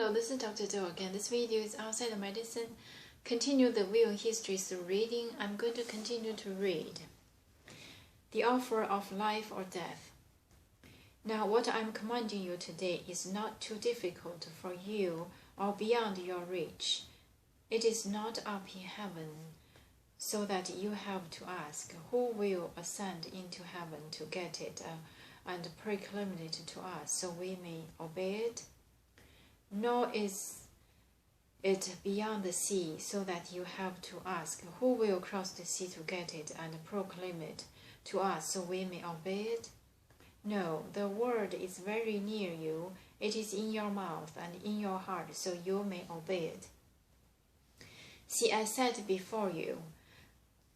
Hello, this is Dr. Do again. This video is outside of medicine. Continue the Will Histories reading. I'm going to continue to read The Offer of Life or Death. Now, what I'm commanding you today is not too difficult for you or beyond your reach. It is not up in heaven, so that you have to ask, who will ascend into heaven to get it and proclaim it to us, so we may obey it? Nor is it beyond the sea, so that you have to ask, who will cross the sea to get it and proclaim it to us, so we may obey it? No, the word is very near you. It is in your mouth and in your heart, so you may obey it. See, I set before you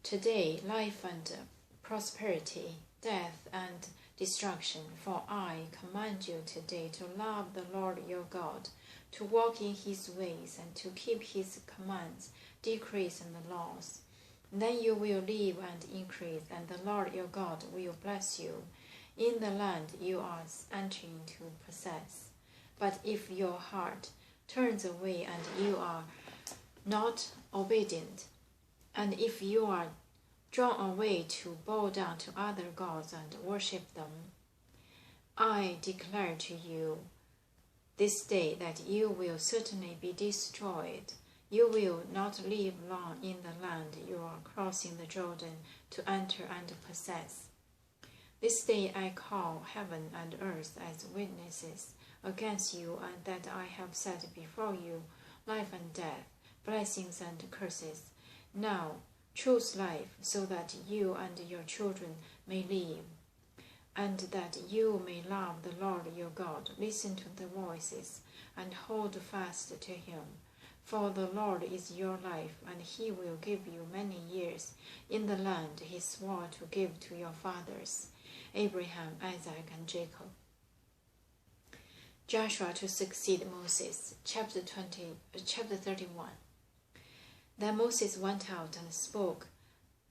today life and prosperity, death and destruction. For I command you today to love the Lord your God, to walk in his ways and to keep his commands, decrees and laws. Then you will live and increase, and the Lord your God will bless you in the land you are entering to possess. But if your heart turns away and you are not obedient, and if you are drawn away to bow down to other gods and worship them, I declare to you this day that you will certainly be destroyed. You will not live long in the land you are crossing the Jordan to enter and possess. This day I call heaven and earth as witnesses against you, and that I have set before you life and death, blessings and curses. Now choose life, so that you and your children may live, and that you may love the Lord your God. Listen to the voices and hold fast to him. For the Lord is your life, and he will give you many years in the land he swore to give to your fathers, Abraham, Isaac, and Jacob. Joshua to succeed Moses, chapter 31. Then Moses went out and spoke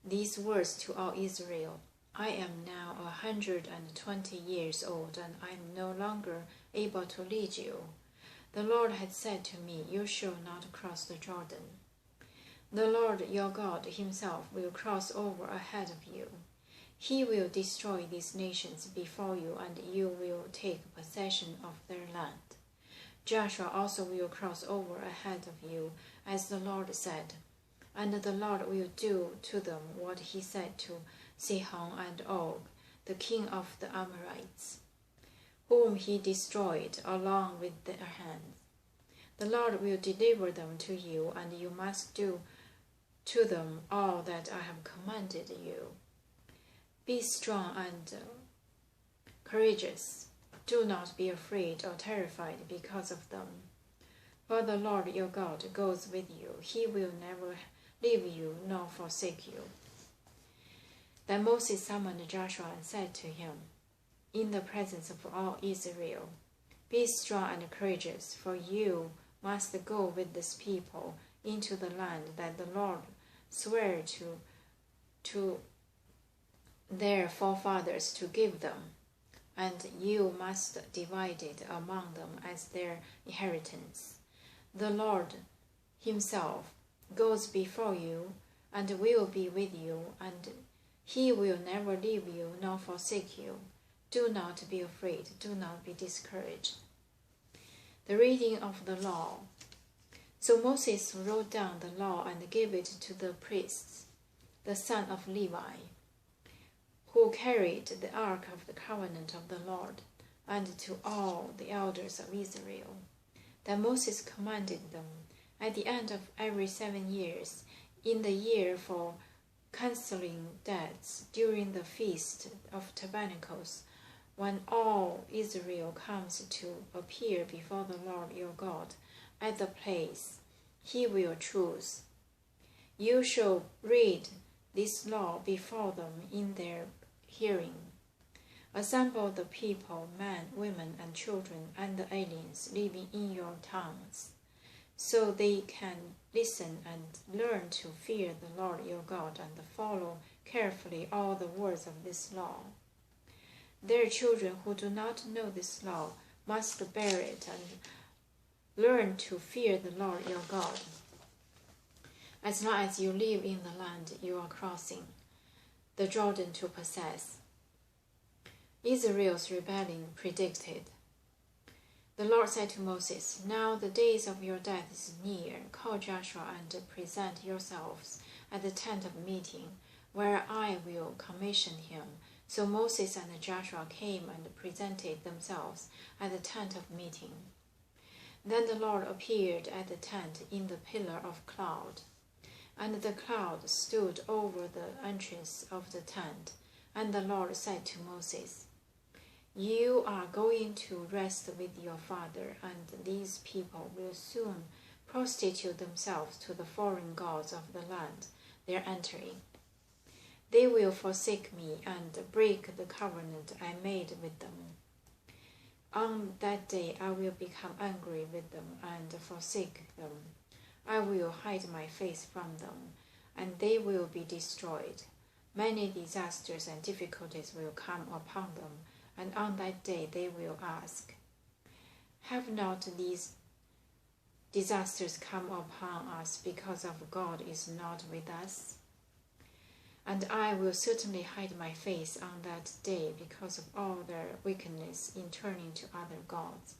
these words to all Israel. I am now 120 years old, and I am no longer able to lead you. The Lord had said to me, you shall not cross the Jordan. The Lord your God himself will cross over ahead of you. He will destroy these nations before you, and you will take possession of their land. Joshua also will cross over ahead of you, as the Lord said, and the Lord will do to them what he said to Sihon and Og, the king of the Amorites, whom he destroyed along with their hands. The Lord will deliver them to you, and you must do to them all that I have commanded you. Be strong and courageous. Do not be afraid or terrified because of them. For the Lord your God goes with you. He will never leave you nor forsake you. Then Moses summoned Joshua and said to him, in the presence of all Israel, be strong and courageous, for you must go with this people into the land that the Lord swore to their forefathers to give them, and you must divide it among them as their inheritance. The Lord himself goes before you and will be with you, and he will never leave you nor forsake you. Do not be afraid, do not be discouraged. The reading of the law. So Moses wrote down the law and gave it to the priests, the son of Levi, who carried the ark of the covenant of the Lord, and to all the elders of Israel. Then Moses commanded them, at the end of every 7 years, in the year for canceling debts, during the Feast of Tabernacles, when all Israel comes to appear before the Lord your God at the place he will choose, you shall read this law before them in their hearing. Assemble the people, men, women, and children, and the aliens living in your towns, so they can listen and learn to fear the Lord your God and follow carefully all the words of this law. Their children who do not know this law must bear it and Learn to fear the Lord your God, as long as you live in the land you are crossing the Jordan to possess. Israel's rebellion predicted. The Lord said to Moses, Now the days of your death is near. Call Joshua and present yourselves at the tent of meeting, where I will commission him. So Moses and Joshua came and presented themselves at the tent of meeting. Then the Lord appeared at the tent in the pillar of cloud, and the cloud stood over the entrance of the tent. And the Lord said to Moses, You are going to rest with your father, and these people will soon prostitute themselves to the foreign gods of the land they are entering. They will forsake me and break the covenant I made with them. On that day I will become angry with them and forsake them. I will hide my face from them, and they will be destroyed. Many disasters and difficulties will come upon them, and on that day they will ask, Have not these disasters come upon us because of God is not with us? And I will certainly hide my face on that day because of all their wickedness in turning to other gods.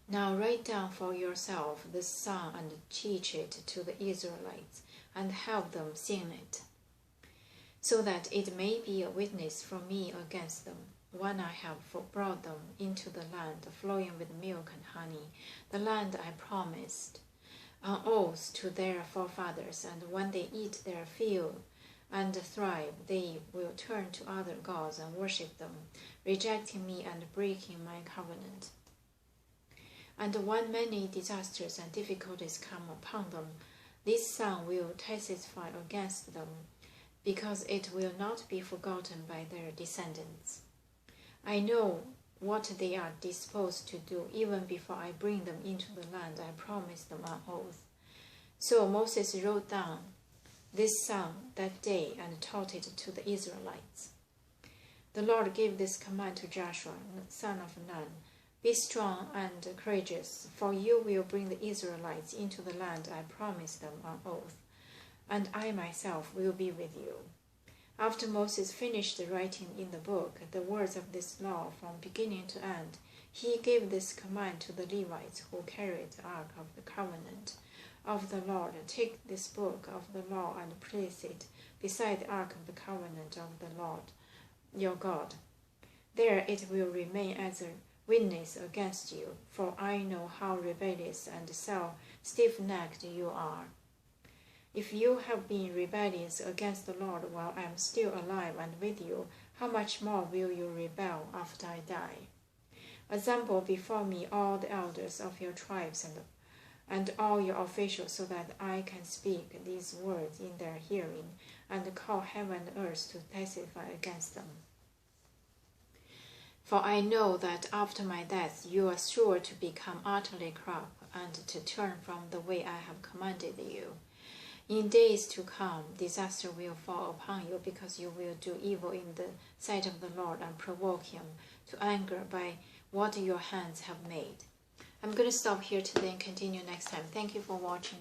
Now write down for yourself this song and teach it to the Israelites, and help them sing it, so that it may be a witness for me against them, when I have brought them into the land flowing with milk and honey, the land I promised on oath to their forefathers. And when they eat their fill and thrive, they will turn to other gods and worship them, rejecting me and breaking my covenant. And when many disasters and difficulties come upon them, this song will testify against them, because it will not be forgotten by their descendants. I know what they are disposed to do, even before I bring them into the land I promised them on oath. So Moses wrote down this song that day and taught it to the Israelites. The Lord gave this command to Joshua, son of Nun, Be strong and courageous, for you will bring the Israelites into the land I promised them on oath, and I myself will be with you. After Moses finished writing in the book the words of this law from beginning to end, he gave this command to the Levites who carried the ark of the covenant of the Lord. Take this book of the law and place it beside the ark of the covenant of the Lord your God. There it will remain as a witness against you, for I know how rebellious and stiff-necked you are. If you have been rebellious against the Lord while I am still alive and with you, how much more will you rebel after I die? Assemble before me all the elders of your tribes and all your officials, so that I can speak these words in their hearing and call heaven and earth to testify against them. For I know that after my death you are sure to become utterly corrupt and to turn from the way I have commanded you. In days to come, disaster will fall upon you, because you will do evil in the sight of the Lord and provoke him to anger by what your hands have made. I'm going to stop here today and continue next time. Thank you for watching.